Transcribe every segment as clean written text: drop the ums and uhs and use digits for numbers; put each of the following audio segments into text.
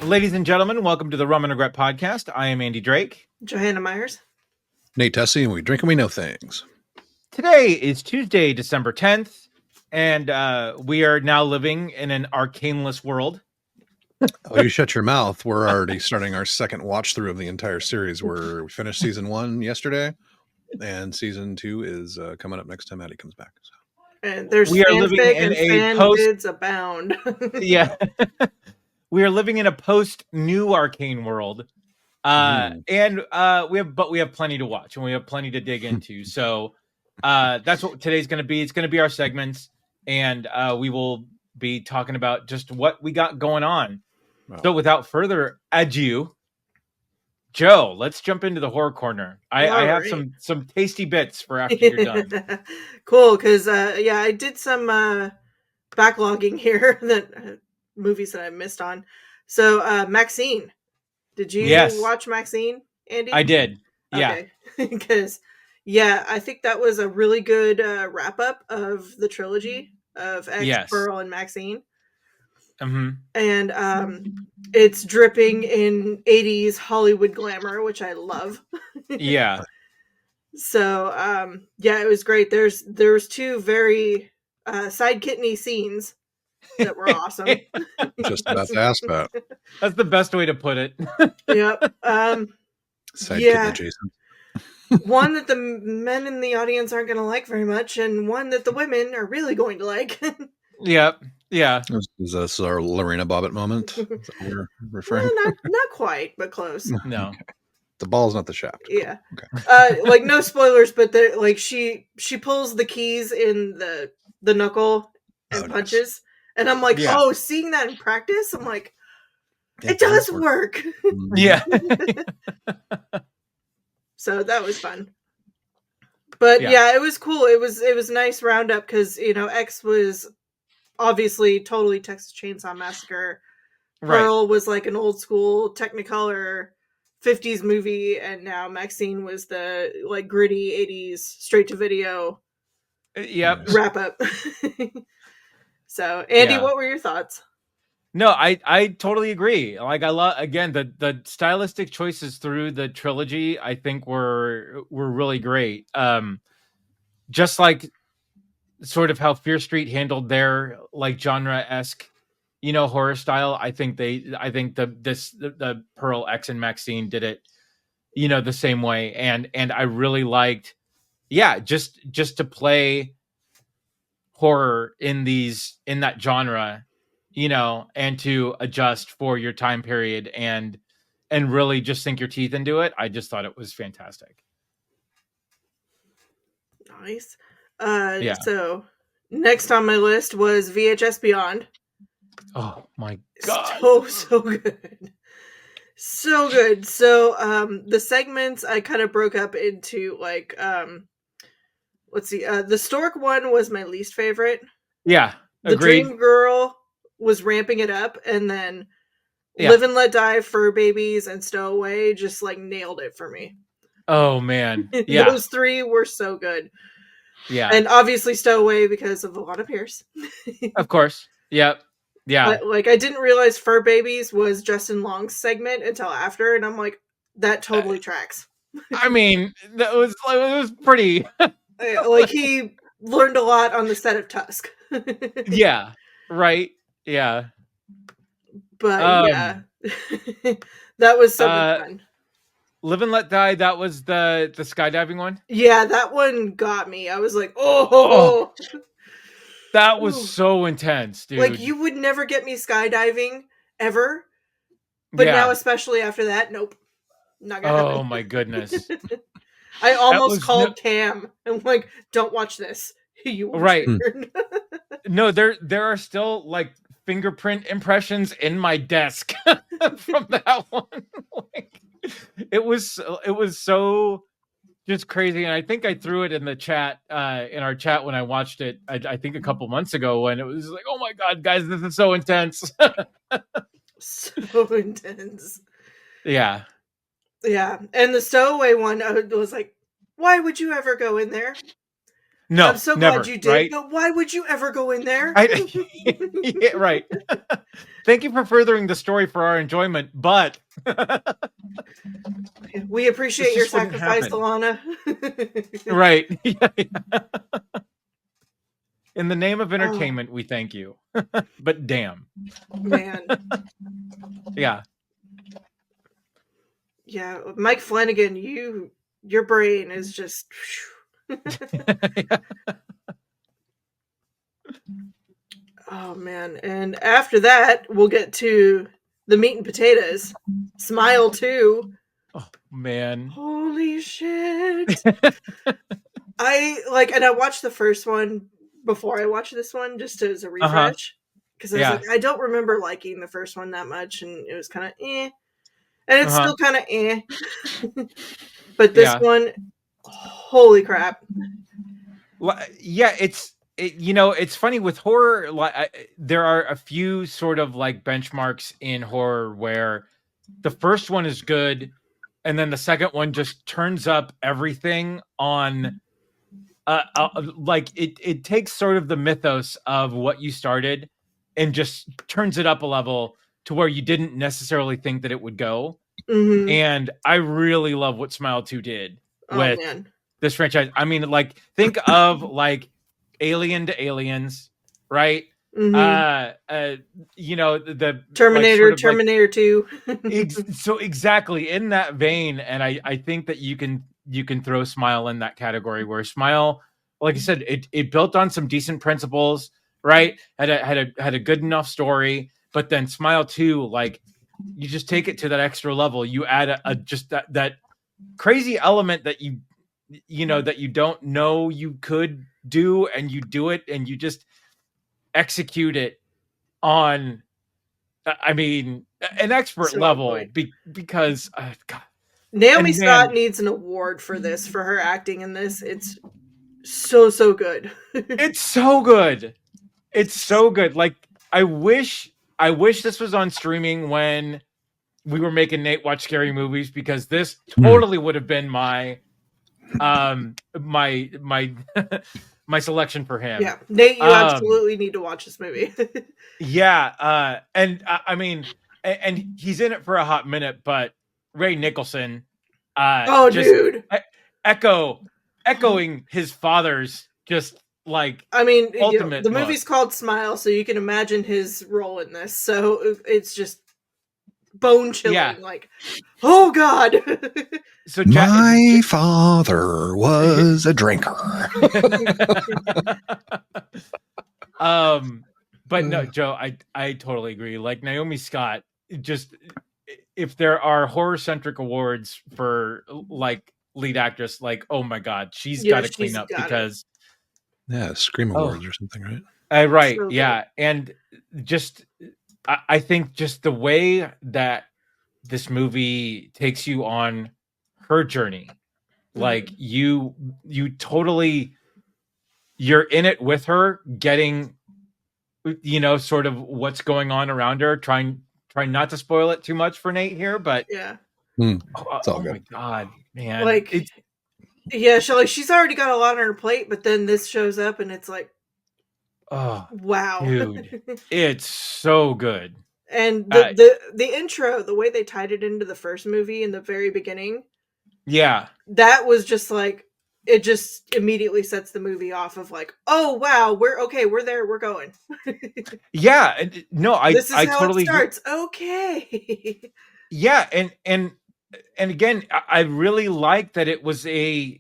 Ladies and gentlemen, welcome to the Rum and Regret podcast. I am Andy Drake. Johanna Myers. Nate Tessie, and we drink and we know things. Today is Tuesday, December 10th, and we are now living in an arcaneless world. Oh, you shut your mouth. We're already starting our second watch through of the entire series. We finished season 1 yesterday, and season 2 is coming up next time Addie comes back. So. And there's we are living in and bids abound. Yeah. We are living in a post-new arcane world. And we have plenty to watch, and we have plenty to dig into. So that's what today's going to be. It's going to be our segments, and we will be talking about just what we got going on. Wow. So without further ado, Joe, let's jump into the horror corner. I have some tasty bits for after you're done. Cool, because I did some backlogging here that movies that I missed on. So Maxine. Did you watch Maxine, Andy? I did. Yeah. Okay. Because, I think that was a really good wrap-up of the trilogy of X, Pearl, and Maxine. Mm-hmm. And it's dripping in 80s Hollywood glamour, which I love. Yeah. So, it was great. There's two very side kitteny scenes that were awesome. Just about to ask about. That's the best way to put it. Yep. Side kitten adjacent. One that the men in the audience aren't going to like very much, and one that the women are really going to like. Yep. Yeah. Is this our Lorena Bobbitt moment? Is that what we're referring? Well, not quite, but close. No. Okay. The ball's not the shaft. Yeah. Okay. Like no spoilers, but like she pulls the keys in the knuckle and punches. Nice. And I'm like, seeing that in practice, I'm like, it does work. Yeah. So that was fun. But it was cool. It was a nice roundup because, X was obviously totally Texas Chainsaw Massacre. Pearl was like an old school Technicolor 50s movie, and now Maxine was the like gritty 80s straight to video wrap up. So, Andy, what were your thoughts? No, I totally agree. Like, I love, again, the stylistic choices through the trilogy, I think were really great. Just like sort of how Fear Street handled their like genre-esque, horror style. I think the Pearl, X, and Maxine did it, the same way. And I really liked, just to play horror in that genre, and to adjust for your time period and really just sink your teeth into it. I just thought it was fantastic. Nice. So next on my list was VHS Beyond. Oh my God. So good. So good. So the segments I kind of broke up into like let's see. The Stork one was my least favorite. Yeah. The Agreed. Dream Girl was ramping it up, and then Live and Let Die, Fur Babies, and Stowaway just like nailed it for me. Oh man. Yeah. Those three were so good. Yeah. And obviously Stowaway because of Alana Pierce. Of course. Yep. Yeah. But, like, I didn't realize Fur Babies was Justin Long's segment until after, and I'm like, that totally tracks. I mean, it was pretty. Like, he learned a lot on the set of Tusk. Yeah. Right. Yeah. But that was so much fun. Live and Let Die, that was the skydiving one? Yeah, that one got me. I was like, oh. That was so intense, dude. Like, you would never get me skydiving, ever. But now, especially after that, nope. Not gonna happen. Oh, my goodness. I almost called Cam. I'm like, don't watch this. You right. No, there are still, like, fingerprint impressions in my desk from that one. Like, it was so just crazy. And I think I threw it in the chat, in our chat when I watched it, I think a couple months ago, when it was like, oh my God, guys, this is so intense. So intense. Yeah. Yeah. And the Stowaway one, I was like, why would you ever go in there? No, I'm so never, glad you did, right? but why would you ever go in there? Yeah, right. Thank you for furthering the story for our enjoyment, but we appreciate your sacrifice, Alana. Right. In the name of entertainment, we thank you. But damn. Man. Yeah. Yeah, Mike Flanagan, your brain is just Oh man. And after that, we'll get to the meat and potatoes. Smile 2. Oh man. Holy shit. I watched the first one before I watched this one just as a refresh. Because I was like, I don't remember liking the first one that much, and it was kind of eh. And it's still kind of eh. But this one, holy crap. Yeah, it's funny with horror. Like, there are a few sort of like benchmarks in horror where the first one is good, and then the second one just turns up everything on. Like it takes sort of the mythos of what you started and just turns it up a level to where you didn't necessarily think that it would go. Mm-hmm. And I really love what Smile 2 did with this franchise. I mean, like, think of like Alien to Aliens, right? Mm-hmm. The Terminator, like, Terminator 2. So exactly in that vein, and I think that you can throw Smile in that category, where Smile, like I said, it built on some decent principles, right? Had a good enough story, but then Smile 2, like, you just take it to that extra level. You add just that crazy element that you don't know you could do, and you do it, and you just execute it on, I mean, an expert level, because God. Naomi Scott needs an award for this, for her acting in this. It's so good. It's so good. It's so good. Like, I wish this was on streaming when we were making Nate watch scary movies, because this totally would have been my my my selection for him. Yeah, Nate, you absolutely need to watch this movie. Yeah, and I mean, and he's in it for a hot minute, but Ray Nicholson, dude, echoing his father's, just like, I mean, ultimate. The movie's called Smile, so you can imagine his role in this. So it's just bone chilling. Yeah. Like, oh God. So my father was a drinker. But no, Joe, I totally agree. Like, Naomi Scott, just, if there are horror-centric awards for like lead actress, like, oh my God, she's got to clean up, because Scream Awards or something, right? Right, so yeah, and just I think just the way that this movie takes you on her journey, like, you totally, you're in it with her, getting, sort of what's going on around her, trying not to spoil it too much for Nate here, but yeah. It's all good. My God, man. Like, yeah, she's already got a lot on her plate, but then this shows up and it's like, oh wow, dude, it's so good. And the intro, the way they tied it into the first movie in the very beginning, yeah, that was just like, it just immediately sets the movie off of like, oh wow, we're there, we're going. Yeah, no, this is how totally it starts. Okay. Yeah, and again, I really like that it was that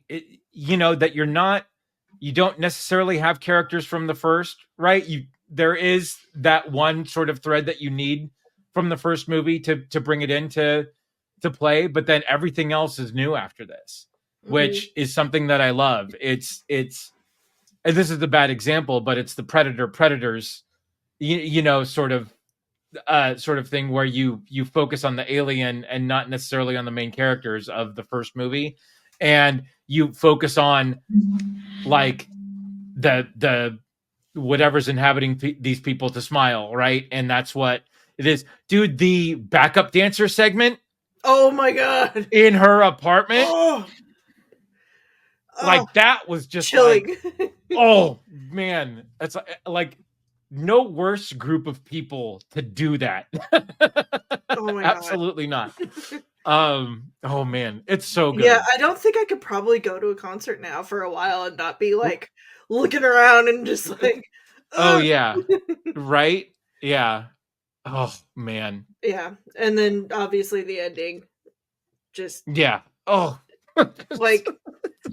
you don't necessarily have characters from the first, right? There is that one sort of thread that you need from the first movie to bring it into play, but then everything else is new after this, which is something that I love. It's and this is the bad example, but it's the predators, sort of thing, where you focus on the alien and not necessarily on the main characters of the first movie, and you focus on like the whatever's inhabiting these people to smile, right? And that's what it is, dude. The backup dancer segment, oh my God, in her apartment, Like that was just chilling. like, oh man, it's like no worse group of people to do that. Oh my Absolutely God. not. Oh man, it's so good. Yeah, I don't think I could probably go to a concert now for a while and not be like looking around and just like, oh yeah, right? Yeah. Oh man. Yeah, and then obviously the ending, just yeah. Oh, like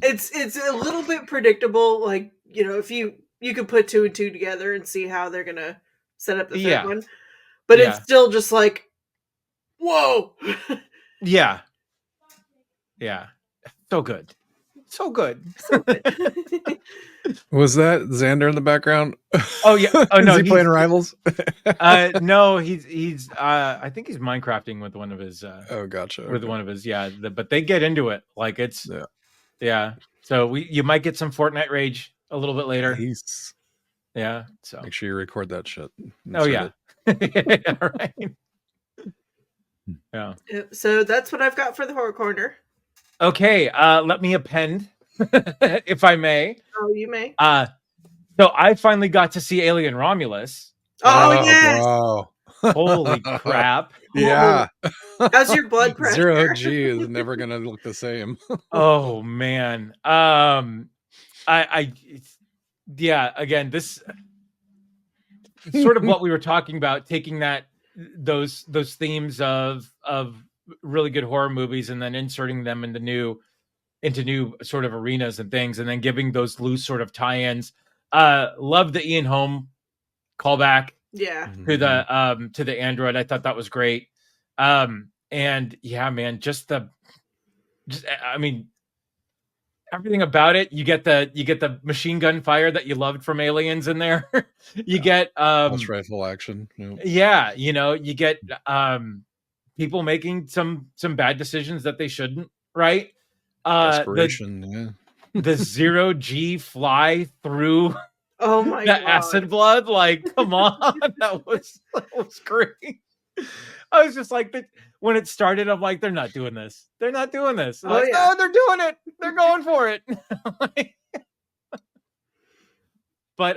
it's a little bit predictable. Like, you know, if you could put 2 and 2 together and see how they're gonna set up the third one, but it's still just like, whoa. Yeah. So good. So good. Was that Xander in the background? Oh yeah. Oh no, is he playing Rivals? No, he's I think he's Minecrafting with one of his oh gotcha. With one of his but they get into it. Like it's yeah. So you might get some Fortnite rage a little bit later. Nice. Yeah. So make sure you record that shit. Oh yeah. Yeah, right. Yeah. So that's what I've got for the horror corner. Okay, let me append, if I may. Oh, you may. So I finally got to see Alien Romulus. Oh yes! Wow. Holy crap! Yeah. How's your blood pressure? Zero G is never gonna look the same. Oh man. Again, this sort of what we were talking about, taking those themes of really good horror movies and then inserting them into new sort of arenas and things, and then giving those loose sort of tie-ins. Love the Ian Holm callback to the android. I thought that was great. And yeah, man, I mean, everything about it. You get the machine gun fire that you loved from Aliens in there. You get pulse rifle action. Yep. Yeah, you get people making some bad decisions that they shouldn't, right? Desperation, the 0 G fly through oh my God. Acid blood, like come on. that was great. I was just like, when it started, I'm like, they're not doing this. They're not doing this. No, they're doing it. They're going for it. But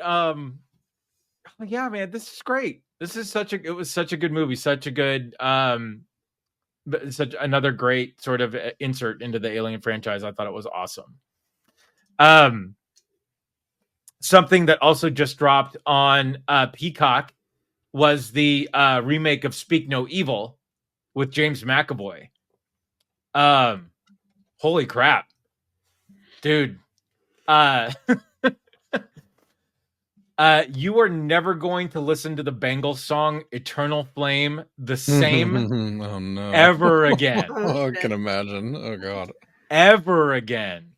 yeah, man, this is great. This is it was such a good movie, such a good such another great sort of insert into the Alien franchise. I thought it was awesome. Something that also just dropped on Peacock was the remake of Speak No Evil with James McAvoy. Holy crap, dude. You are never going to listen to the Bangles song Eternal Flame the same oh, no. ever again. I can imagine. Oh God. Ever again.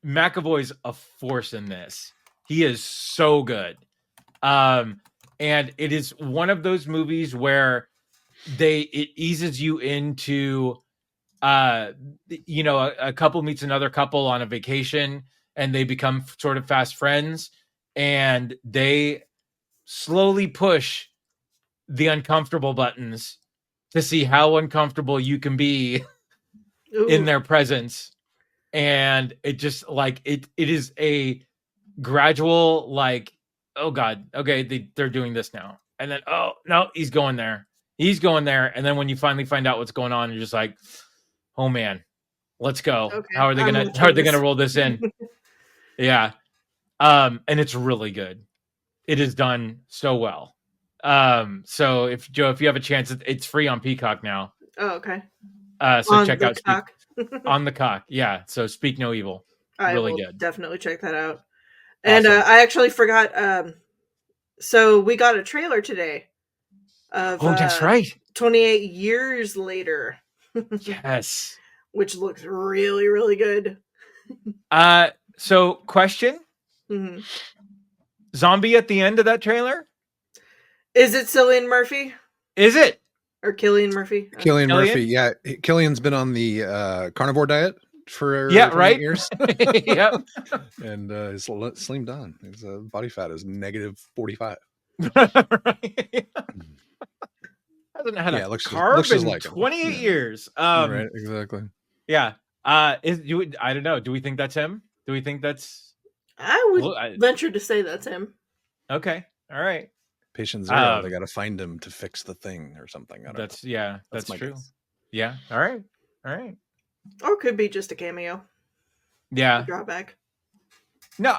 McAvoy's a force in this. He is so good. And it is one of those movies where it eases you into a couple meets another couple on a vacation and they become sort of fast friends. And they slowly push the uncomfortable buttons to see how uncomfortable you can be in their presence. And it just like, it is a gradual, like, oh God, okay, they're doing this now. And then, oh no, he's going there. And then when you finally find out what's going on, you're just like, oh man, let's go. Okay, how are they gonna roll this in? Yeah. And it's really good. It is done so well. So if you have a chance, it's free on Peacock now. Oh, okay. So on check out on the cock. Yeah. So Speak No Evil. Really good. Definitely check that out. And awesome. I actually forgot. So we got a trailer today. That's right. 28 years later. Yes. Which looks really, really good. So question. Mm-hmm. Zombie at the end of that trailer? Is it Cillian Murphy? Is it? Or Cillian Murphy? Cillian Murphy, yeah. Cillian's been on the carnivore diet for 8 years. Yep. And he's slimmed on. His body fat is negative 45. Right. Hasn't had a looks carb just in like 28 years. Right, exactly. Yeah. I don't know. Do we think that's him? Do we think that's? I would venture to say that's him. Okay. All right. Patient Zero. They got to find him to fix the thing or something. That's true. Guess. Yeah. All right. Or it could be just a cameo. Yeah. A drawback. No,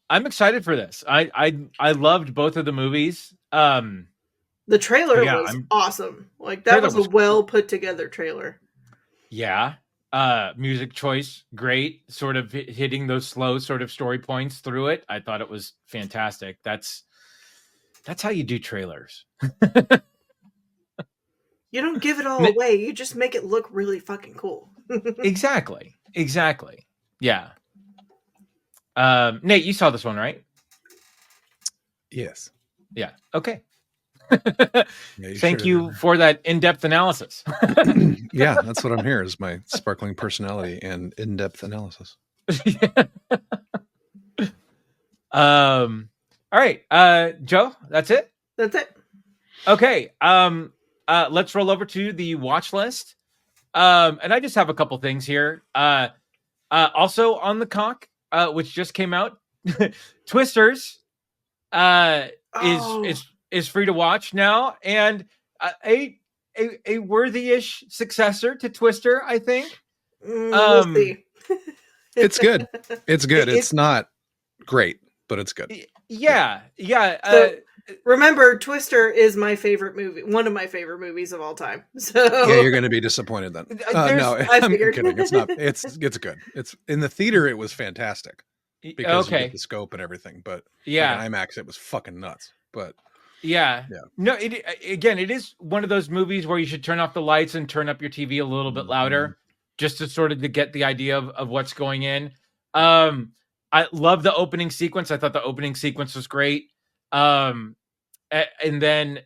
I'm excited for this. I loved both of the movies. The trailer was awesome. Like that was a well put together trailer. Yeah. Music choice, great. Sort of hitting those slow sort of story points through it. I thought it was fantastic. That's how you do trailers. You don't give it all away. You just make it look really fucking cool. Exactly. Yeah. Nate, you saw this one, right? Yes. Yeah. Okay. Yeah, Thank you for that in-depth analysis. Yeah, that's what I'm here is my sparkling personality and in-depth analysis. All right. Joe, that's it? That's it. Okay. Let's roll over to the watch list. And I just have a couple things here. Also on the cock, which just came out, Twisters is free to watch now, and a worthy-ish successor to Twister, I think. We'll see. It's good. It's not great, but it's good. Yeah. So, remember, Twister is my favorite movie, one of my favorite movies of all time. So yeah, you're going to be disappointed then. No, I'm kidding. It's not. It's good. It's in the theater. It was fantastic because you get the scope and everything. But yeah, like in IMAX, it was fucking nuts. But yeah. No, it is one of those movies where you should turn off the lights and turn up your TV a little bit louder, just to sort of to get the idea of what's going in. I love the opening sequence. I thought the opening sequence was great. And then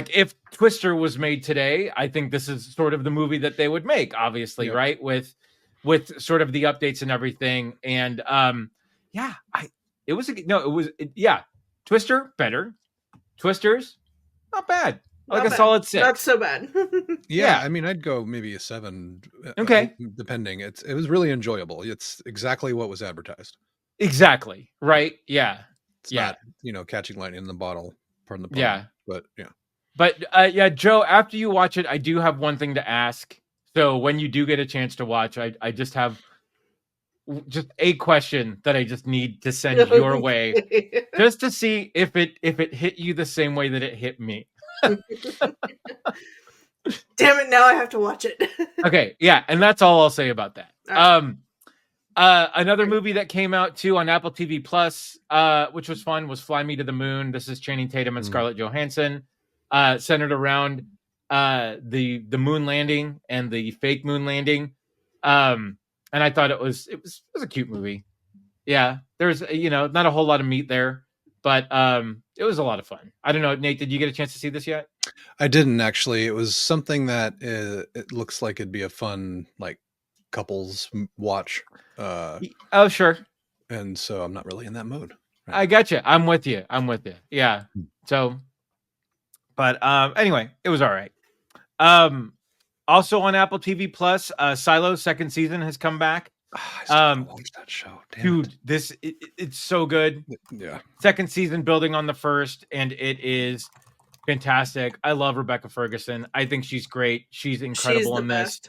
if Twister was made today, I think this is sort of the movie that they would make, obviously, right? With sort of the updates and everything. And Twister better. Twisters not bad. Like a solid 6. Not so bad. Yeah, I mean, I'd go maybe a 7. Okay, depending. It was really enjoyable. It's exactly what was advertised. Exactly. Right. Yeah. It's not, catching lightning in the bottle. Pardon the pun. Yeah. But yeah. But Joe, after you watch it, I do have one thing to ask. So when you do get a chance to watch, I just have just a question that I just need to send your way, just to see if it hit you the same way that it hit me. Damn it! Now I have to watch it. Okay, yeah, and that's all I'll say about that. Right. Another movie that came out too on Apple TV Plus, which was fun, was Fly Me to the Moon. This is Channing Tatum and Scarlett Johansson, centered around the moon landing and the fake moon landing. And I thought it was a cute movie. Yeah, there's not a whole lot of meat there, but it was a lot of fun. I don't know, Nate, did you get a chance to see this yet? I didn't actually. It was something that it looks like it'd be a fun couples watch. Oh, sure. And so I'm not really in that mode. Right? I got you. I'm with you. Yeah. So, but anyway, it was all right. Also on Apple TV Plus, Silo's second season has come back. I still watch that show. Damn dude, it's so good. Yeah. Second season building on the first, and it is fantastic. I love Rebecca Ferguson. I think she's great. She's incredible in this.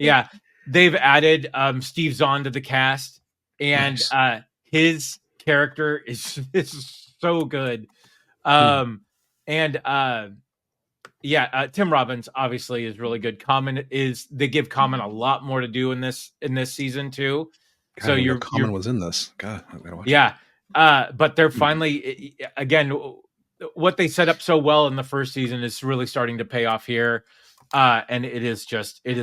Yeah. They've added Steve Zahn to the cast, and nice. His character is so good. And Tim Robbins obviously is really good. They give Common a lot more to do in this season too. God, so Common was in this. God, I gotta watch it. But they're finally again what they set up so well in the first season is really starting to pay off here. And it is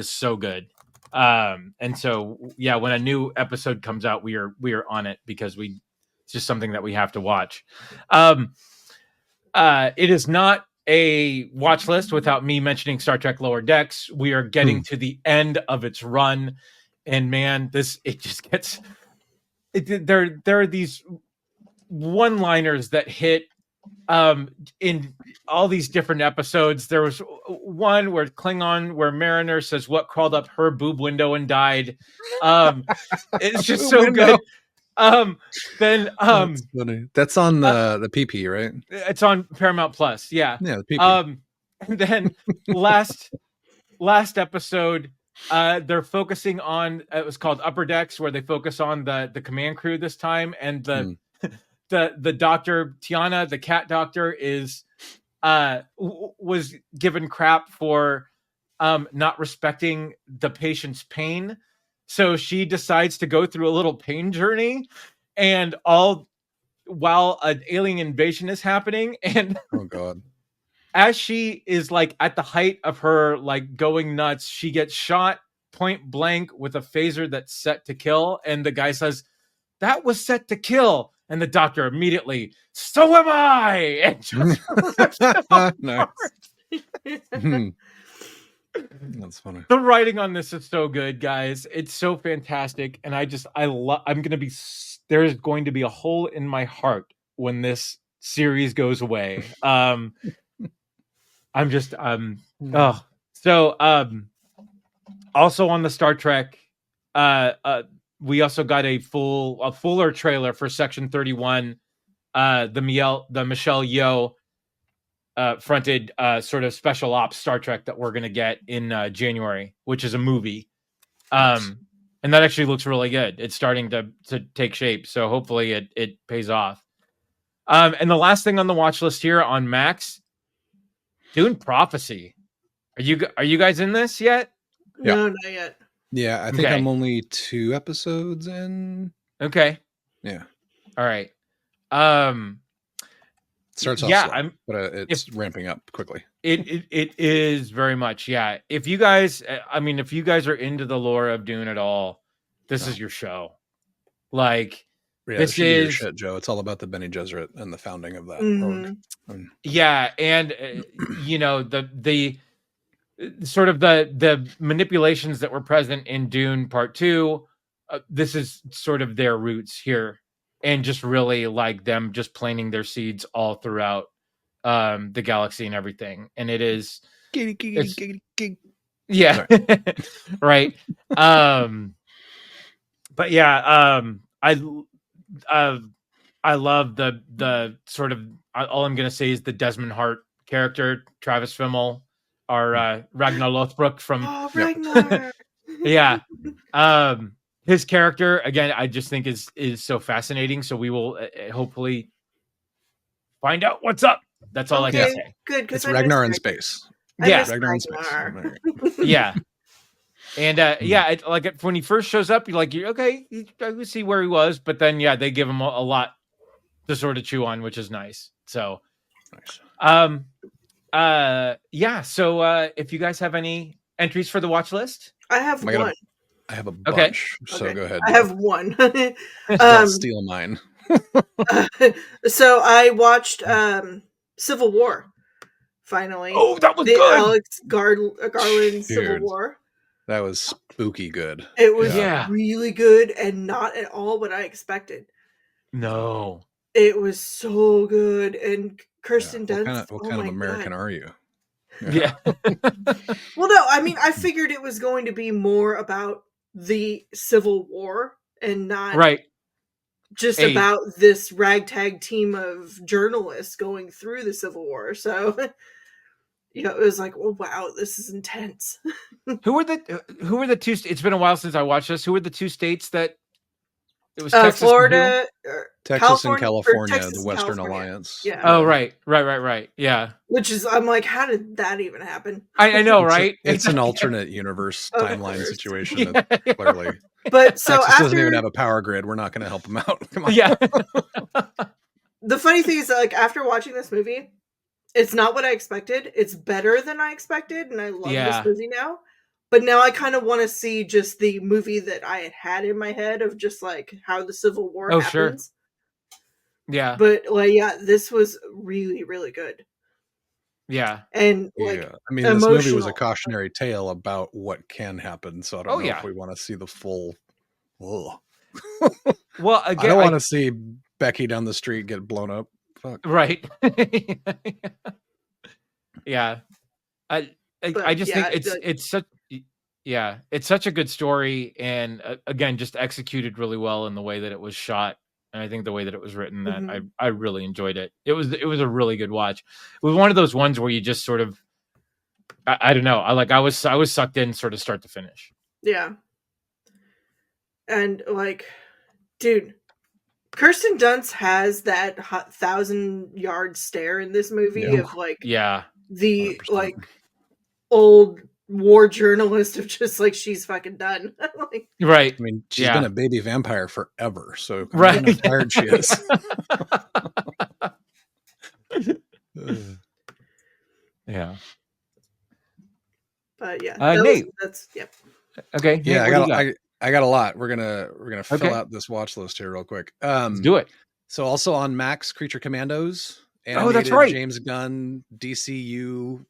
so good. And so when a new episode comes out, we are on it because it's just something that we have to watch. It is not a watch list without me mentioning Star Trek Lower Decks. We are getting to the end of its run, and man, it just gets there are these one-liners that hit in all these different episodes. There was one where Klingon, where Mariner says, "What crawled up her boob window and died?" It's just so good. Then That's funny. That's on the PP, right? It's on Paramount Plus. Yeah. Yeah, the PP. And then last episode, they're focusing on, it was called Upper Decks, where they focus on the command crew this time, and the doctor Tiana, the cat doctor, is was given crap for not respecting the patient's pain. So she decides to go through a little pain journey, and all while an alien invasion is happening. And oh god, as she is like at the height of her like going nuts, she gets shot point blank with a phaser that's set to kill. And the guy says, "That was set to kill." And the doctor immediately, "So am I." And just nice. That's funny. The writing on this is so good, guys. It's so fantastic, and there's going to be a hole in my heart when this series goes away. Also on the Star Trek, we also got a fuller trailer for Section 31, the Michelle Yeoh fronted sort of special ops Star Trek that we're going to get in January, which is a movie. And that actually looks really good. It's starting to take shape. So hopefully it pays off. And the last thing on the watch list here on Max, Dune Prophecy. Are you guys in this yet? No, not yet. Yeah, I think I'm only 2 episodes in. Okay. Yeah. All right. Starts off slow, but it's ramping up quickly. It is very much, yeah. If you guys are into the lore of Dune at all, this is your show. Like, yeah, this is your shit, Joe. It's all about the Bene Gesserit and the founding of that. Mm-hmm. Yeah, and the sort of the manipulations that were present in Dune Part 2. This is sort of their roots here. And just really like them just planting their seeds all throughout the galaxy and everything. And it is... Yeah. Right. But yeah, I love the sort of... all I'm going to say is the Desmond Hart character, Travis Fimmel, our Ragnar Lothbrok from... Oh, Ragnar! Yeah. His character, again, I just think is so fascinating. So we will hopefully find out what's up. That's all I can say. Good, because it's Ragnar in space. Yeah, Ragnar in space. Yeah, and like when he first shows up, I can see where he was, but then they give him a lot to sort of chew on, which is nice. So, nice. So if you guys have any entries for the watch list, I have one. I have a bunch, so go ahead. I have one. Steal mine. So I watched Civil War. Finally, oh, that was the good. Alex Garland Civil War. That was spooky good. It was really good and not at all what I expected. No, it was so good, and Kirsten Dunst. What kind of American are you? Yeah. Well, no, I mean, I figured it was going to be more about the Civil War and not just about this ragtag team of journalists going through the Civil War. So, it was like, oh wow, this is intense. Who were the two? It's been a while since I watched this. Who were the two states that it was? Texas, Florida, Texas and California, the Western Alliance. Yeah. Oh right. Yeah. Which is, I'm like, how did that even happen? I know, right? It's an alternate universe timeline situation. Clearly, but so Texas doesn't even have a power grid. We're not going to help them out. Come on. Yeah. The funny thing is that, like, after watching this movie, it's not what I expected. It's better than I expected, and I love this movie now. But now I kind of want to see just the movie that I had in my head of just like how the Civil War happens. Sure. Yeah. But this was really, really good. Yeah. And I mean, this movie was a cautionary tale about what can happen. So I don't know if we want to see the full. Well, again, I don't want to see Becky down the street get blown up. fuck? Right. Yeah. I just think it's such it's such a good story, and again, just executed really well in the way that it was shot, and I think the way that it was written, that I really enjoyed it. It was a really good watch. It was one of those ones where you just sort of I don't know. I was sucked in sort of start to finish. Yeah. And like, dude, Kirsten Dunst has that 1,000-yard stare in this movie of like the 100%. old war journalist of just like, she's fucking done. Like, right. I mean, she's been a baby vampire forever, so right, how tired she is. Yeah. But yeah, Nate. that's yep. Okay. Yeah, Nate, I got a lot. We're gonna fill out this watch list here real quick. Let's do it. So also on Max, Creature Commandos. Oh, that's right. James Gunn, DCU,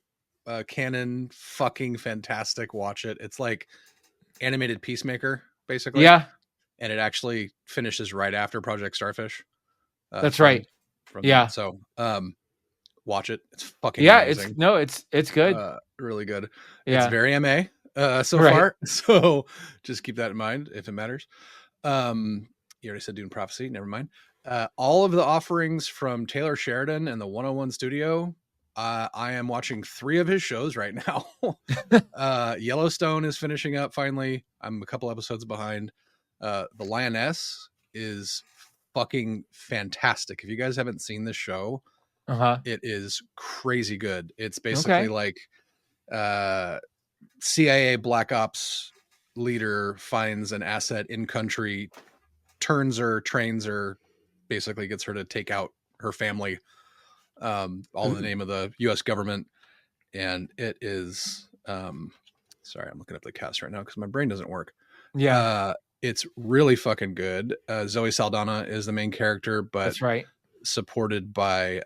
canon, fucking fantastic. Watch it. It's like animated Peacemaker, basically. Yeah. And it actually finishes right after Project Starfish. That's right. Yeah. So, watch it. It's fucking amazing. It's good. Really good. Yeah. It's very MA far. So just keep that in mind if it matters. You already said Dune Prophecy. Never mind. All of the offerings from Taylor Sheridan and the 101 Studio. I am watching 3 of his shows right now. Yellowstone is finishing up finally. I'm a couple episodes behind. The Lioness is fucking fantastic. If you guys haven't seen this show, it is crazy good. It's basically like CIA Black Ops leader finds an asset in country, trains her, basically gets her to take out her family, all in the name of the U.S. government. And it is sorry, I'm looking up the cast right now because my brain doesn't work. It's really fucking good. Zoe Saldana is the main character, but that's right, supported by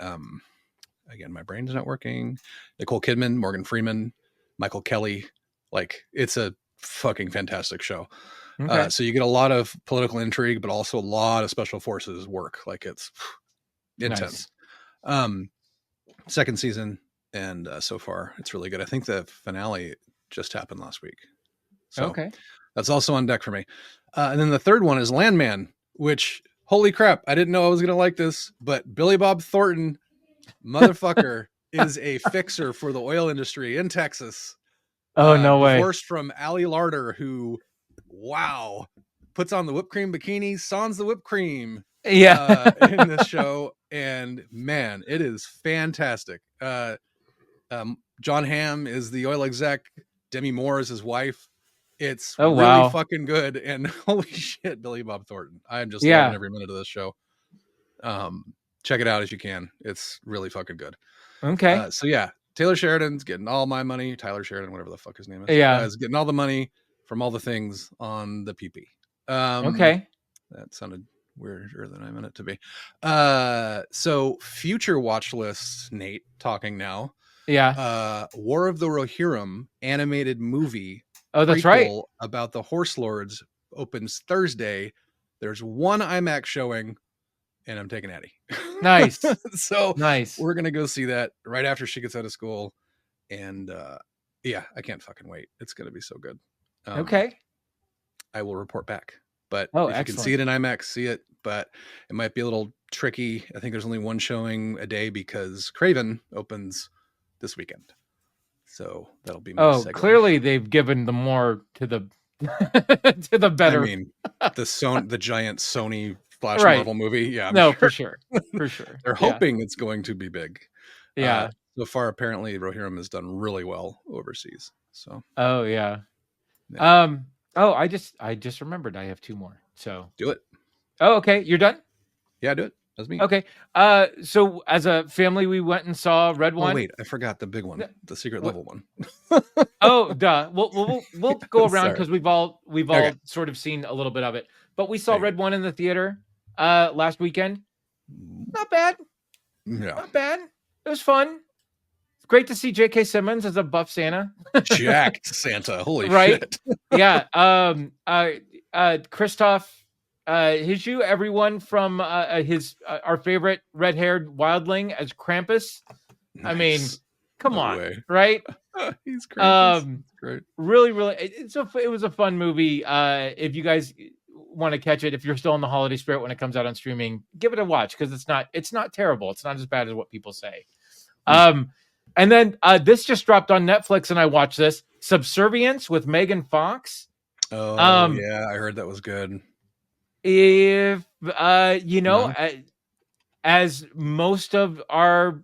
again, my brain's not working. Nicole Kidman, Morgan Freeman, Michael Kelly. Like, it's a fucking fantastic show. So you get a lot of political intrigue, but also a lot of special forces work. Like, it's intense. Nice. Second season, and so far it's really good. I think the finale just happened last week. So that's also on deck for me. And then the third one is Landman, which, holy crap, I didn't know I was going to like this, but Billy Bob Thornton, motherfucker, is a fixer for the oil industry in Texas. Oh, no way. Divorced from Allie Larder, who, puts on the whipped cream bikini, sans the whipped cream. In this show. And man, it is fantastic. John Hamm is the oil exec. Demi Moore is his wife. It's really fucking good. And holy shit, Billy Bob Thornton. I'm just loving every minute of this show. Check it out if you can. It's really fucking good. Okay. So yeah, Taylor Sheridan's getting all my money. Tyler Sheridan, whatever the fuck his name is. Is getting all the money from all the things on the PP. That sounded weirder than I meant it to be. So future watch lists, Nate, talking now. War of the Rohirrim animated movie. Oh, that's right. About the Horse Lords opens Thursday. There's one IMAX showing, and I'm taking Addie. Nice. So nice. We're gonna go see that right after she gets out of school, and I can't fucking wait. It's gonna be so good. I will report back. But if you can see it in IMAX, see it. But it might be a little tricky. I think there's only one showing a day because Craven opens this weekend. So that'll be my segue. Clearly they've given the more to the to the better. I mean, the giant Sony Flash Marvel movie. Yeah. For sure. For sure. They're hoping it's going to be big. Yeah. So far, apparently Rohirrim has done really well overseas. So. I just remembered I have 2 more. So do it. Oh, okay. You're done? Yeah, do it. That's me. Okay. So as a family, we went and saw Red One. Oh, wait, I forgot the big one, the secret level one. Oh, duh. We'll go around because we've all sort of seen a little bit of it. But we saw Red One in the theater last weekend. Not bad. Yeah. Not bad. It was fun. It's great to see J.K. Simmons as a buff Santa. Jacked Santa. Holy shit. Yeah. Christoph Hiju, everyone from his our favorite red-haired wildling as Krampus. Nice. I mean, come on, right? He's Krampus. Great. Really, it was a fun movie. If you guys want to catch it, if you're still in the holiday spirit when it comes out on streaming, give it a watch because it's not terrible. It's not as bad as what people say. And then this just dropped on Netflix, and I watched this Subservience with Megan Fox. Oh yeah, I heard that was good. If as most of our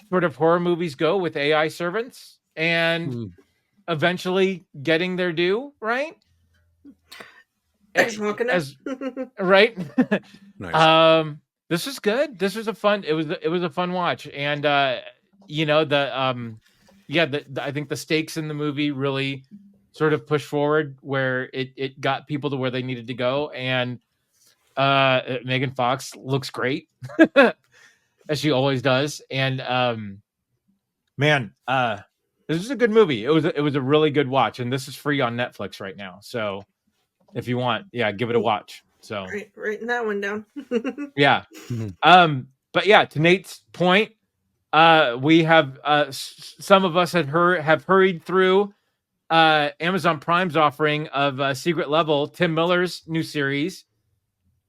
sort of horror movies go with AI servants and eventually getting their due, right? As right. Nice. This was good. This was a fun. It was a fun watch, and I think the stakes in the movie really sort of pushed forward where it got people to where they needed to go, and Megan Fox looks great as she always does, and this is a good movie. It was a really good watch, and this is free on Netflix right now. So if you want, give it a watch. So writing that one down. Yeah. But yeah, to Nate's point, we have some of us have hurried through Amazon Prime's offering of Secret Level, Tim Miller's new series,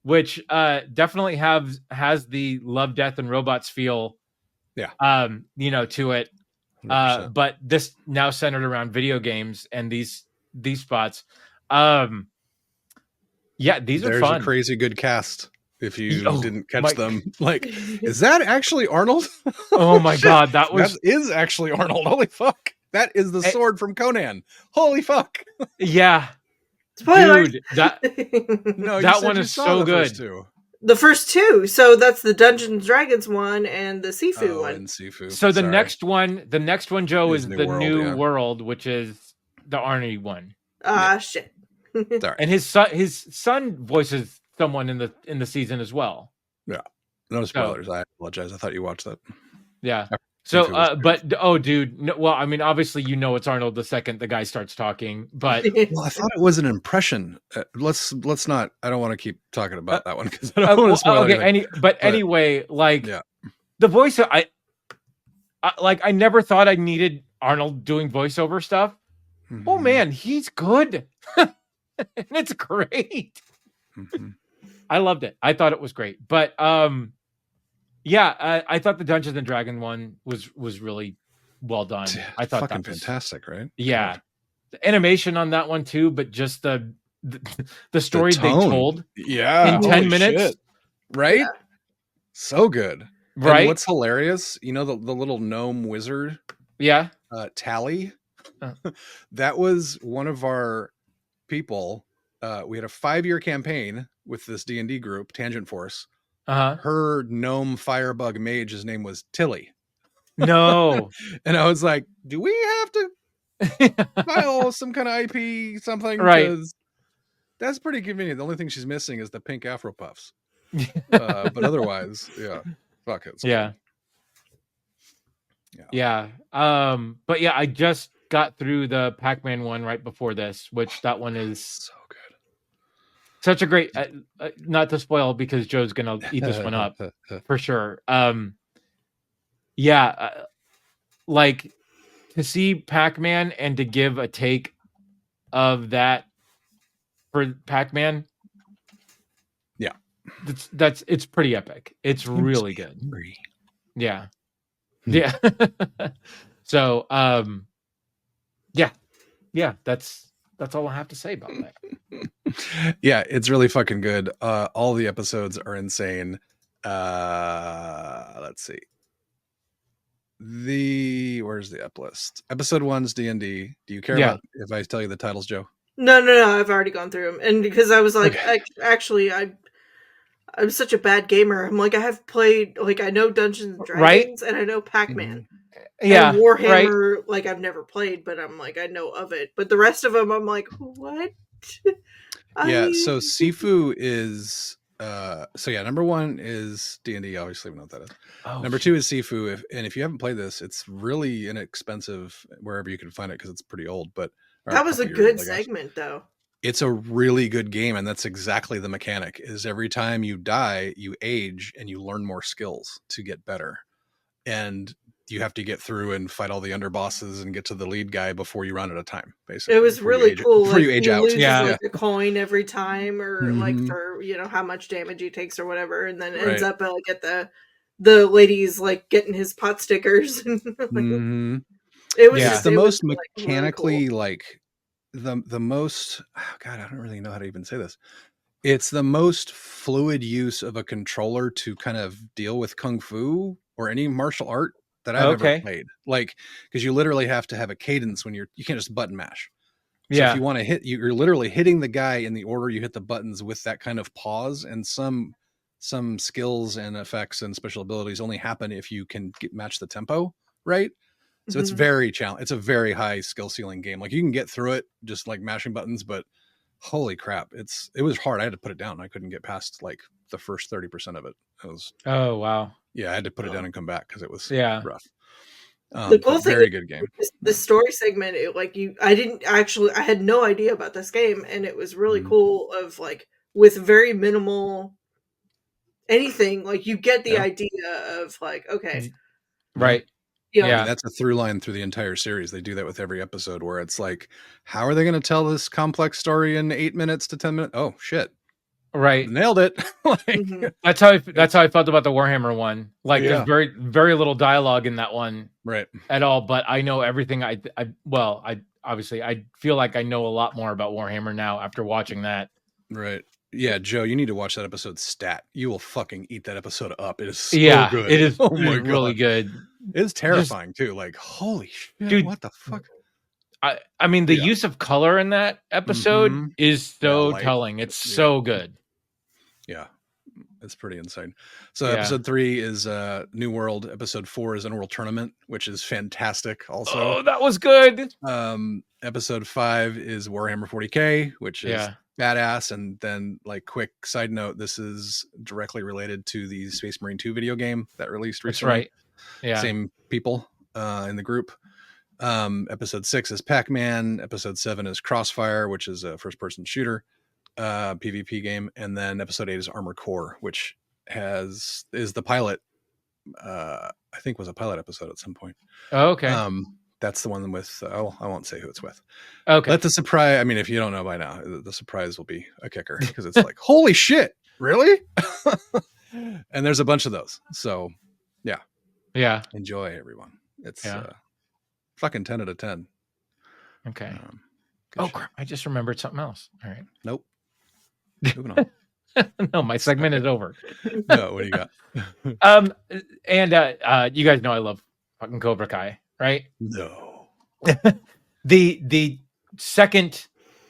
which definitely has the Love, Death, and Robots feel, to it. But this now centered around video games and these spots. These are fun. There's a crazy good cast. If you didn't catch them, like, is that actually Arnold? Oh my God, that is actually Arnold. Holy fuck. That is the sword from Conan. Holy fuck. Yeah. Spoilers. Dude, that one is so good. The first two. So that's the Dungeons and Dragons one and the Sifu one. And Sifu. So the next one, Joe, is the New World, which is the Arnie one. Shit. And his son voices someone in the season as well. Yeah. No spoilers. I apologize. I thought you watched that. Yeah. So, dude. No, well, I mean, obviously, it's Arnold the second the guy starts talking, but well, I thought it was an impression. Let's not. I don't want to keep talking about that one because I don't want to spoil anything. Anyway, the voice, I never thought I needed Arnold doing voiceover stuff. Mm-hmm. Oh man, he's good. And it's great. Mm-hmm. I loved it. I thought it was great, but I thought the Dungeons and Dragons one was really well done. I thought fucking fantastic, right? Yeah, the animation on that one too, but just the story they told, in 10 minutes, shit. Right? Yeah. So good, right? And what's hilarious, the little gnome wizard, Tally. That was one of our people. We had a 5-year campaign with this D&D group, Tangent Force. Her gnome firebug mage, his name was Tilly. No. And I was like, do we have to file some kind of IP something? Right. Because that's pretty convenient. The only thing she's missing is the pink Afro puffs. But otherwise, fuck it. Yeah. But yeah, I just got through the Pac-Man one right before this, which that one is so good. Such a great, not to spoil because Joe's gonna eat this one up for sure. Like to see Pac-Man and to give a take of that for Pac-Man. Yeah, it's pretty epic. It's really good. Yeah. Yeah. So, that's all I have to say about that. Yeah, it's really fucking good. All the episodes are insane. Let's see. Where's the up list? Episode 1's D&D. Do you care about if I tell you the titles, Joe? No. I've already gone through them, and because I was like, I'm such a bad gamer. I'm like, I have played, I know Dungeons and Dragons, and I know Pac-Man. Mm-hmm. Yeah, and Warhammer, I've never played, but I'm like, I know of it. But the rest of them, I'm like, what? So Sifu is number 1 is D&D. Obviously, we know what that is. Number 2 is Sifu. If you haven't played this, it's really inexpensive wherever you can find it because it's pretty old. But that was a good segment, though. it's a really good game, and that's exactly the mechanic. Is every time you die, you age and you learn more skills to get better, and you have to get through and fight all the underbosses and get to the lead guy before you run out of time. Basically, it was really cool. Before you age out, like a coin every time, or like for how much damage he takes or whatever, and then ends up like at the ladies like getting his pot stickers. It was it's the most mechanically like the most. Oh God, I don't really know how to even say this. It's the most fluid use of a controller to kind of deal with kung fu or any martial art that I've ever played. Like, because you literally have to have a cadence when you can't just button mash. So if you want to hit, you're literally hitting the guy in the order you hit the buttons with that kind of pause. And some skills and effects and special abilities only happen if you can match the tempo, right? So it's very challenging. It's a very high skill ceiling game. Like you can get through it just like mashing buttons, but holy crap, it was hard. I had to put it down. I couldn't get past like the first 30% of it. It was wow. Yeah, I had to put it down and come back because it was rough. The cool thing, very good game. The story segment, I had no idea about this game, and it was really cool. Of like with very minimal anything, like you get the idea of like right. Yeah, that's a through line through the entire series. They do that with every episode where it's like, how are they going to tell this complex story in 8 minutes to 10 minutes? Oh shit. Right. Nailed it. That's how I felt about the Warhammer one. Like there's very, very little dialogue in that one. Right. At all, but I know everything. I obviously I feel like I know a lot more about Warhammer now after watching that. Right. Yeah, Joe, you need to watch that episode stat. You will fucking eat that episode up. It is so good. It is really good. It's terrifying too. Like, holy shit, dude, what the fuck? I mean, the use of color in that episode is so telling. It's so good. Yeah, it's pretty insane. So episode 3 is New World. Episode 4 is Underworld Tournament, which is fantastic. Also, oh, that was good. Episode 5 is Warhammer 40K, which is badass. And then, like, quick side note, this is directly related to the Space Marine 2 video game that released recently. That's right. Yeah, same people in the group. Episode 6 is Pac-Man. Episode 7 is Crossfire, which is a first-person shooter PvP game, and then episode 8 is Armored Core, which is the pilot. I think was a pilot episode at some point. Oh, okay. That's the one with. I won't say who it's with. Okay. Let the surprise. I mean, if you don't know by now, the surprise will be a kicker because it's like, holy shit, really? And there's a bunch of those. So, yeah. Enjoy, everyone. It's fucking 10 out of 10. Okay. Crap! I just remembered something else. All right. Nope. Moving on. No, my segment is over. No, what do you got? And you guys know I love fucking Cobra Kai, right? No. The second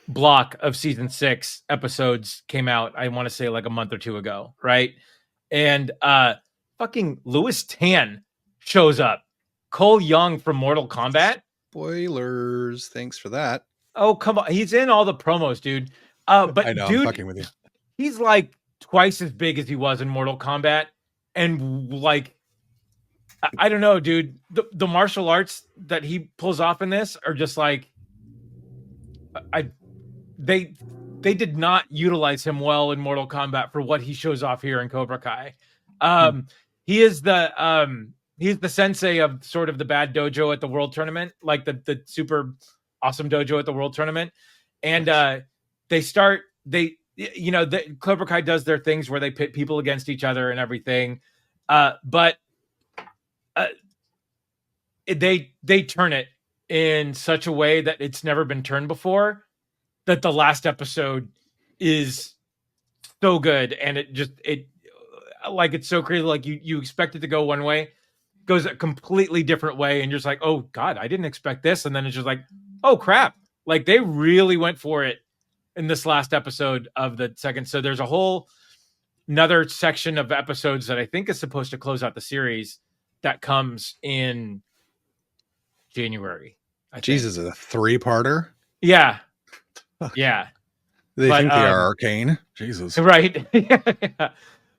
block of season 6 episodes came out, I want to say like a month or two ago, right? And fucking Louis Tan shows up. Cole Young from Mortal Kombat. Spoilers. Thanks for that. Oh, come on. He's in all the promos, dude. But I know, dude, I'm fucking with you. He's like twice as big as he was in Mortal Kombat. And like, I don't know, dude. The martial arts that he pulls off in this are just like, they did not utilize him well in Mortal Kombat for what he shows off here in Cobra Kai. He is he's the sensei of sort of the bad dojo at the World Tournament, like the super awesome dojo at the World Tournament. And the Cobra Kai does their things where they pit people against each other and everything. But they turn it in such a way that it's never been turned before, that the last episode is so good. And it's so crazy. Like you expect it to go one way, goes a completely different way. And you're just like, oh God, I didn't expect this. And then it's just like, oh crap. Like they really went for it in this last episode of the second. So there's a whole another section of episodes that I think is supposed to close out the series that comes in January. Jesus, is a 3-parter? Yeah. Yeah. They think they are arcane. Jesus. Right. Yeah.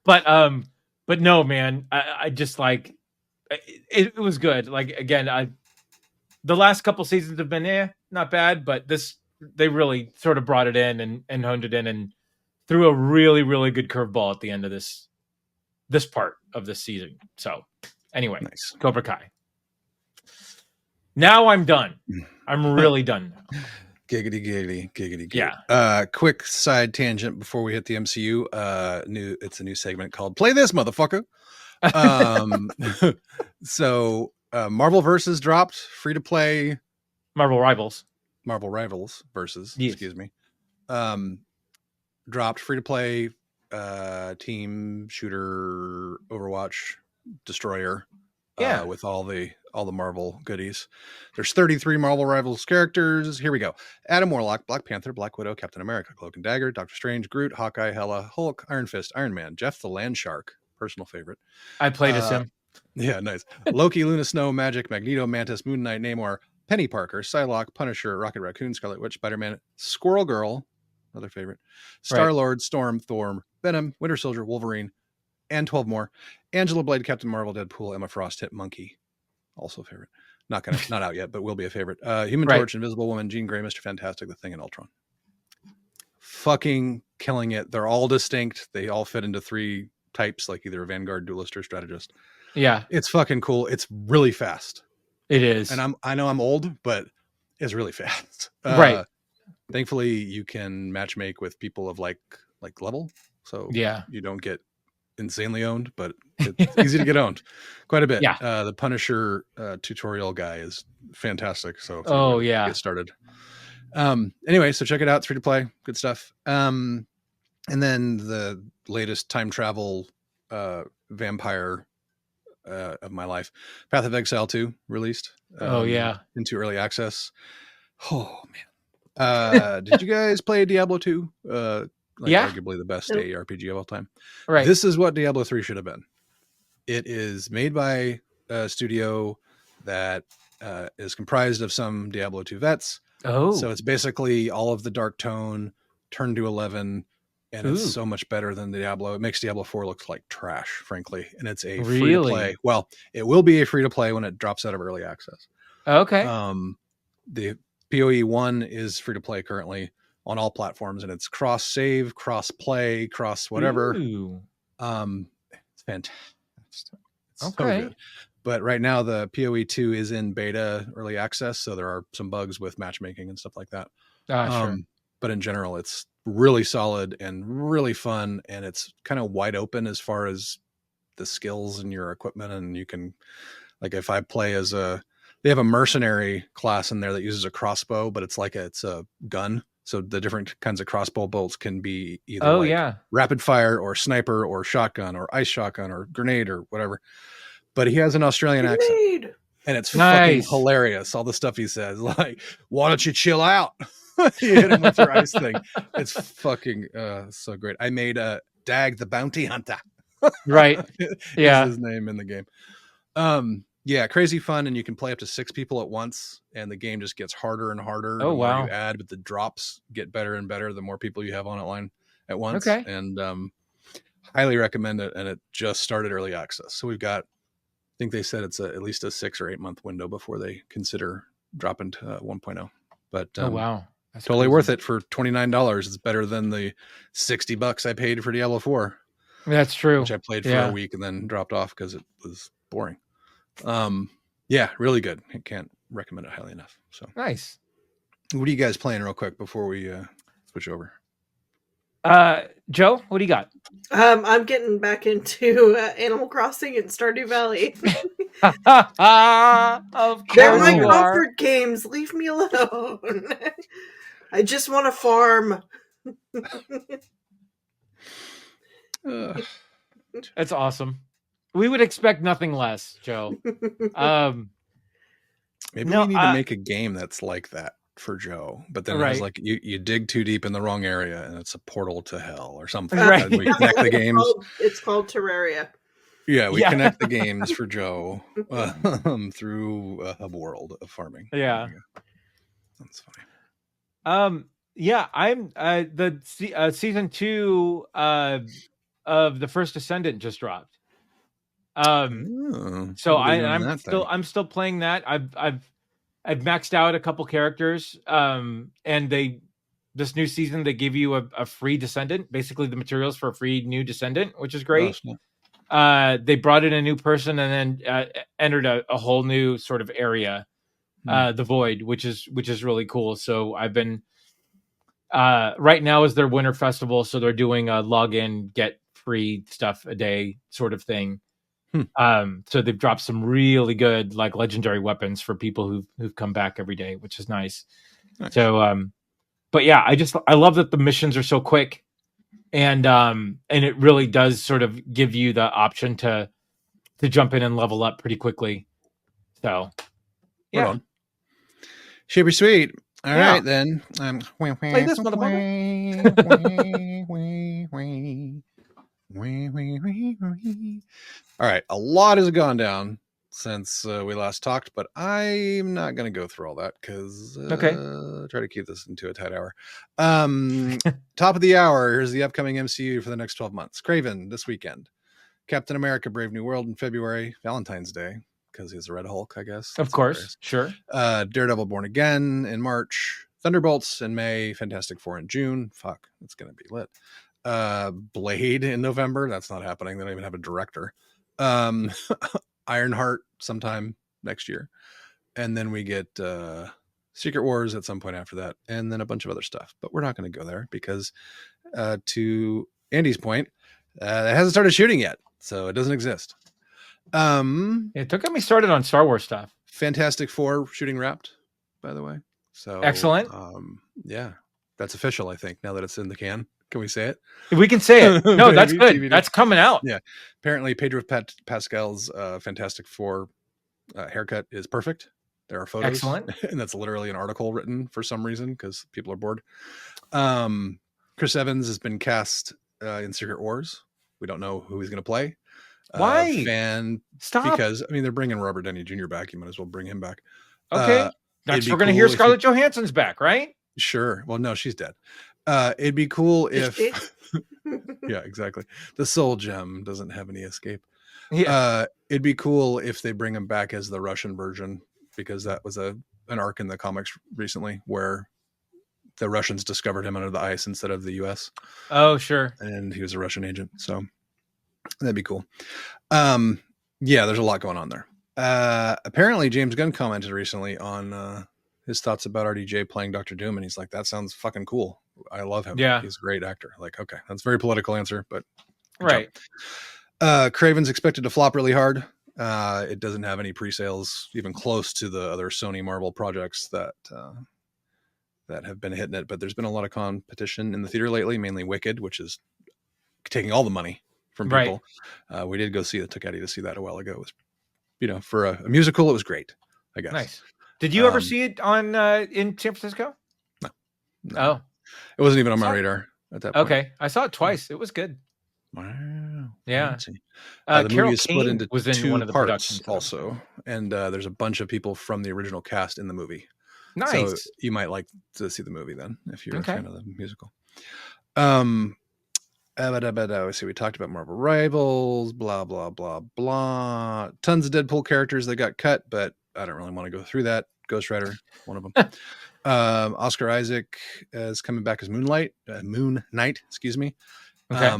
But no, man, I just like, it was good. Like, again, the last couple seasons have been not bad, but this really sort of brought it in and honed it in and threw a really, really good curveball at the end of this part of this season. So anyway, nice. Cobra Kai. Now I'm done. I'm really done now. Giggity. Yeah. Quick side tangent before we hit the MCU. It's a new segment called Play This, Motherfucker. So Marvel Versus dropped, free to play. Marvel Rivals versus, yes. Excuse me. Dropped free to play team shooter Overwatch destroyer. Yeah. With all the Marvel goodies. There's 33 Marvel Rivals characters. Here we go. Adam Warlock, Black Panther, Black Widow, Captain America, Cloak and Dagger, Doctor Strange, Groot, Hawkeye, Hela, Hulk, Iron Fist, Iron Man, Jeff the Land Shark, personal favorite. I played as him. Yeah, nice. Loki, Luna Snow, Magic, Magneto, Mantis, Moon Knight, Namor, Penny Parker, Psylocke, Punisher, Rocket Raccoon, Scarlet Witch, Spider-Man, Squirrel Girl, another favorite, Star-Lord, Storm, Thor, Venom, Winter Soldier, Wolverine, and 12 more. Angela Blade, Captain Marvel, Deadpool, Emma Frost, Hit Monkey, also a favorite. Not out yet, but will be a favorite. Human Torch, Invisible Woman, Jean Grey, Mr. Fantastic, The Thing, and Ultron. Fucking killing it. They're all distinct. They all fit into 3 types, like either a Vanguard, Duelist, or Strategist. Yeah, it's fucking cool. It's really fast. It is, and I know I'm old, but it's really fast. Right. Thankfully, you can matchmake with people of like level, so yeah, you don't get insanely owned, but it's easy to get owned quite a bit. Yeah. The Punisher tutorial guy is fantastic. So get started. Anyway, so check it out. It's free to play. Good stuff. And then the latest time travel vampire of my life, Path of Exile 2 released. Into early access. Oh man. Did you guys play Diablo 2? Arguably the best ARPG of all time. Right. This is what Diablo 3 should have been. It is made by a studio that is comprised of some Diablo 2 vets. Oh. So it's basically all of the dark tone turned to 11, and it's so much better than Diablo. It makes Diablo 4 look like trash, frankly. And it's a free to play. Well, it will be a free to play when it drops out of early access. Okay. The PoE 1 is free to play currently on all platforms, and it's cross save, cross play, cross whatever. Ooh. It's fantastic. It's okay. So good. But right now the PoE 2 is in beta early access, so there are some bugs with matchmaking and stuff like that. Sure. But in general, it's really solid and really fun, and it's kind of wide open as far as the skills and your equipment. And you can, like, if I play as they have a mercenary class in there that uses a crossbow, but it's a gun. So the different kinds of crossbow bolts can be either rapid fire or sniper or shotgun or ice shotgun or grenade or whatever. But he has an Australian accent, and it's fucking hilarious. All the stuff he says, like, why don't you chill out? You hit him with your ice thing. It's fucking so great. I made Dag the Bounty Hunter. Right. Yeah. His name in the game. Yeah, crazy fun, and you can play up to 6 people at once, and the game just gets harder and harder the more you add, but the drops get better and better the more people you have on line at once. Okay. And highly recommend it, and it just started early access. So we've got, I think they said it's at least a 6 or 8 month window before they consider dropping to 1.0. But that's totally worth it for $29. It's better than the $60 I paid for Diablo 4. That's true. Which I played for a week and then dropped off because it was boring. Yeah, really good. I can't recommend it highly enough. So nice. What are you guys playing real quick before we switch over? Joe, what do you got? I'm getting back into Animal Crossing and Stardew Valley. Of course. They're my comfort games. Leave me alone. I just want to farm. That's awesome. We would expect nothing less, Joe. Maybe we need to make a game that's like that for Joe, but then it's like you dig too deep in the wrong area and it's a portal to hell or something. Right. We connect the games. It's called Terraria. Yeah, we connect the games for Joe through a hub world of farming. Yeah, that's funny. Yeah, I'm the season 2 of The First Descendant just dropped. So I'm still playing that. I've maxed out a couple characters, and this new season they give you a free descendant, basically the materials for a free new descendant, which is great. They brought in a new person and then entered a whole new sort of area, the Void, which is really cool. So I've been right now is their winter festival, so they're doing a login, get free stuff a day sort of thing. So they've dropped some really good like legendary weapons for people who've come back every day, which is nice. So but yeah, I love that the missions are so quick, and it really does sort of give you the option to jump in and level up pretty quickly. So yeah, super sweet. All right then. Play this, motherfucker. All right, a lot has gone down since we last talked, but I'm not going to go through all that because try to keep this into a tight hour. Top of the hour, here's the upcoming MCU for the next 12 months. Kraven this weekend, Captain America Brave New World in February, Valentine's Day because he's a Red Hulk, I guess. Of course, sure. Daredevil Born Again in March, Thunderbolts in May, Fantastic Four in June. Fuck, it's going to be lit. Blade in November. That's not happening. They don't even have a director. Ironheart sometime next year. And then we get Secret Wars at some point after that. And then a bunch of other stuff. But we're not going to go there because to Andy's point, it hasn't started shooting yet. So it doesn't exist. It took me started on Star Wars stuff. Fantastic Four shooting wrapped, by the way. So excellent. Yeah, that's official, I think, now that it's in the can. Can we say it? We can say it. No, that's good. DVD. That's coming out. Yeah. Apparently, Pedro Pascal's Fantastic Four haircut is perfect. There are photos. Excellent. And that's literally an article written for some reason because people are bored. Chris Evans has been cast in Secret Wars. We don't know who he's going to play. Why? Stop. Because, I mean, they're bringing Robert Downey Jr. back. You might as well bring him back. Okay. Next, we're going to hear Scarlett Johansson's back, right? Sure. Well, no, she's dead. It'd be cool if yeah, exactly. The soul gem doesn't have any escape. Yeah. It'd be cool if they bring him back as the Russian version, because that was an arc in the comics recently where the Russians discovered him under the ice instead of the US. Oh, sure. And he was a Russian agent. So that'd be cool. Yeah, there's a lot going on there. Apparently James Gunn commented recently on his thoughts about RDJ playing Dr. Doom, and he's like, that sounds fucking cool. I love him. Yeah. He's a great actor. Like, okay, that's a very political answer, but right. Kraven's expected to flop really hard. It doesn't have any pre-sales even close to the other Sony Marvel projects that have been hitting it, but there's been a lot of competition in the theater lately, mainly Wicked, which is taking all the money from people. Right. We did go see it. Took Eddie to see that a while ago. It was, for a musical, it was great, I guess. Nice. Did you ever see it on in San Francisco? No. Oh, it wasn't even on my radar at that point. Okay, I saw it twice. It was good. Wow. Yeah. The Carol movie is split into was in two one of the parts also, and there's a bunch of people from the original cast in the movie. Nice. So you might like to see the movie then if you're a fan of the musical. So we talked about Marvel Rivals, blah blah blah blah. Tons of Deadpool characters that got cut, but I don't really want to go through that. Ghost Rider, one of them. Oscar Isaac is coming back as Moon Knight, excuse me. Okay.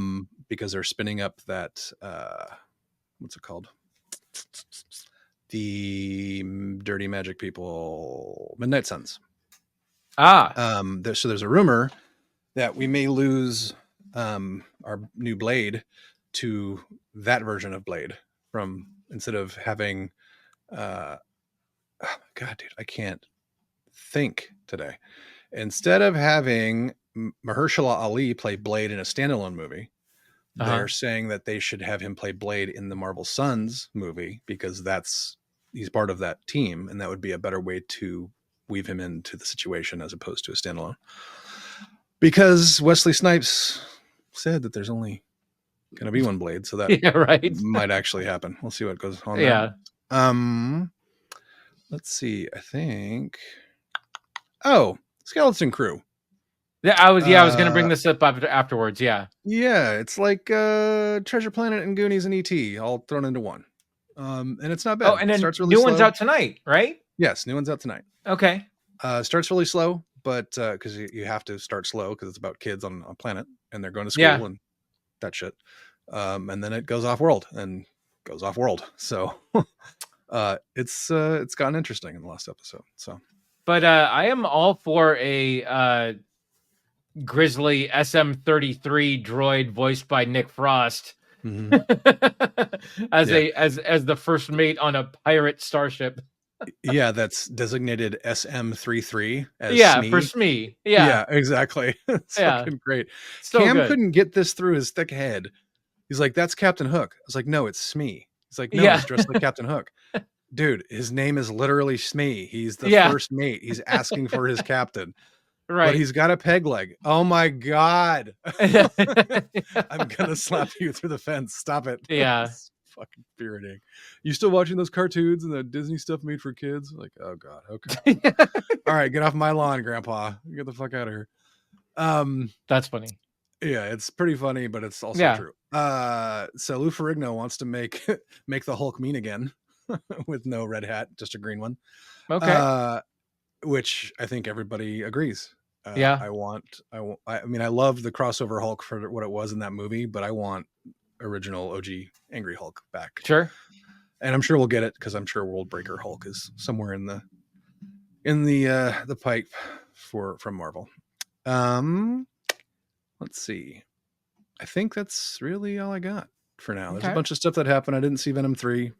Because they're spinning up that what's it called? The dirty magic people, Midnight Suns. So there's a rumor that we may lose our new Blade to that version of Blade, from instead of having God, dude, I can't think today. Instead of having Mahershala Ali play Blade in a standalone movie, they're saying that they should have him play Blade in the Marvel Sons movie, because he's part of that team, and that would be a better way to weave him into the situation as opposed to a standalone. Because Wesley Snipes said that there's only going to be one Blade, so that might actually happen. We'll see what goes on. Yeah. There. Let's see. I think. Skeleton Crew. Yeah, I was going to bring this up afterwards. Yeah. Yeah, it's like Treasure Planet and Goonies and E.T. all thrown into one. And it's not bad. Oh, and then starts really new one's slow. out tonight, right? Yes, new one's out tonight. Okay. Starts really slow, but because you have to start slow because it's about kids on a planet and they're going to school and that shit. And then it goes off world. So it's gotten interesting in the last episode. So, but I am all for a Grizzly SM-33 droid voiced by Nick Frost as the first mate on a pirate starship. Yeah, that's designated SM-33 as Smee. For Smee. Yeah, exactly. It's fucking great. So Cam couldn't get this through his thick head. He's like, "That's Captain Hook." I was like, "No, it's Smee." He's like, "No, he's dressed like Captain Hook." Dude, his name is literally Smee. He's the first mate. He's asking for his captain. Right. But he's got a peg leg. Oh my God. I'm gonna slap you through the fence. Stop it. Yeah. Fucking infuriating. You still watching those cartoons and the Disney stuff made for kids? Like, oh God, okay. All right, get off my lawn, Grandpa. Get the fuck out of here. That's funny. Yeah, it's pretty funny, but it's also true. So Lou Ferrigno wants to make the Hulk mean again with no red hat, just a green one. Okay. Which I think everybody agrees. I mean, I love the crossover Hulk for what it was in that movie, but I want original OG Angry Hulk back. Sure. And I'm sure we'll get it because I'm sure World Breaker Hulk is somewhere in the pipe from Marvel. Let's see. I think that's really all I got for now. There's a bunch of stuff that happened. I didn't see Venom 3.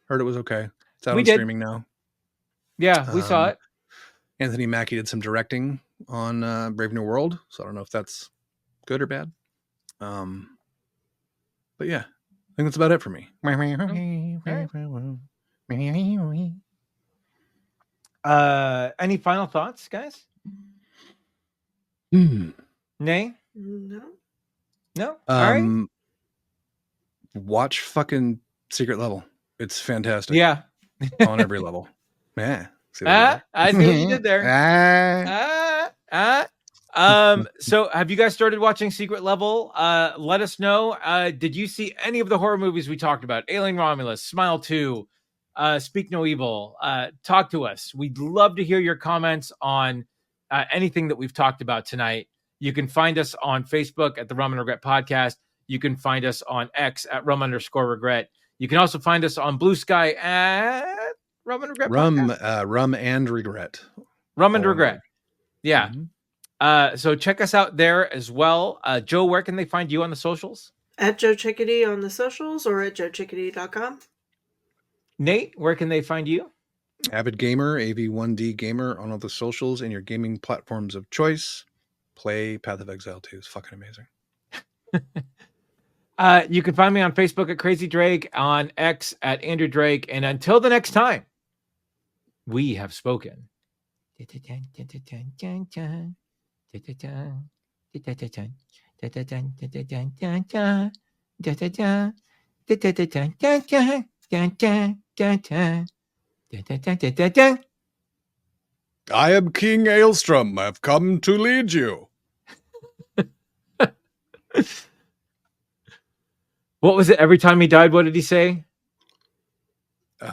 Heard it was okay. It's out on streaming now. Yeah, we saw it. Anthony Mackie did some directing on Brave New World, so I don't know if that's good or bad. But yeah, I think that's about it for me. Any final thoughts, guys? Nay? No? All right. Watch fucking Secret Level. It's fantastic. Yeah. On every level. Yeah. I see what you did there. So have you guys started watching Secret Level? Let us know. Did you see any of the horror movies we talked about? Alien Romulus, Smile 2, Speak No Evil. Talk to us. We'd love to hear your comments on anything that we've talked about tonight. You can find us on Facebook at the Rum and Regret Podcast. You can find us on X at rum_regret. You can also find us on Blue Sky at Rum and Regret. Rum and Regret. Rum and Regret. Yeah. Mm-hmm. So check us out there as well. Joe, where can they find you on the socials? At Joe Chickadee on the socials or at joechickadee.com. Nate, where can they find you? Avid Gamer, AV1D Gamer on all the socials and your gaming platforms of choice. Play Path of Exile 2. It's fucking amazing. You can find me on Facebook at Crazy Drake, on X at Andrew Drake, and until the next time, we have spoken. I am King Aelstrom. I've come to lead you. What was it? Every time he died, what did he say?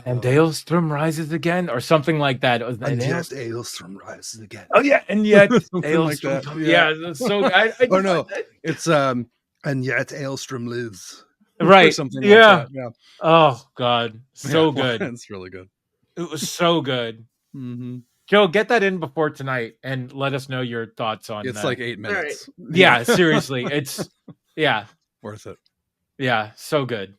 And Aelstrom rises again, or something like that. And yet Aelstrom rises again. Oh yeah, and yet Aelstrom. Like yeah, so oh no, it's and yet Aelstrom lives. Right. Something like that. Yeah. Oh God, so good. It's really good. It was so good. Mm-hmm. Joe, get that in before tonight, and let us know your thoughts on. It's like 8 minutes. Right. Yeah, seriously, it's worth it. Yeah, so good.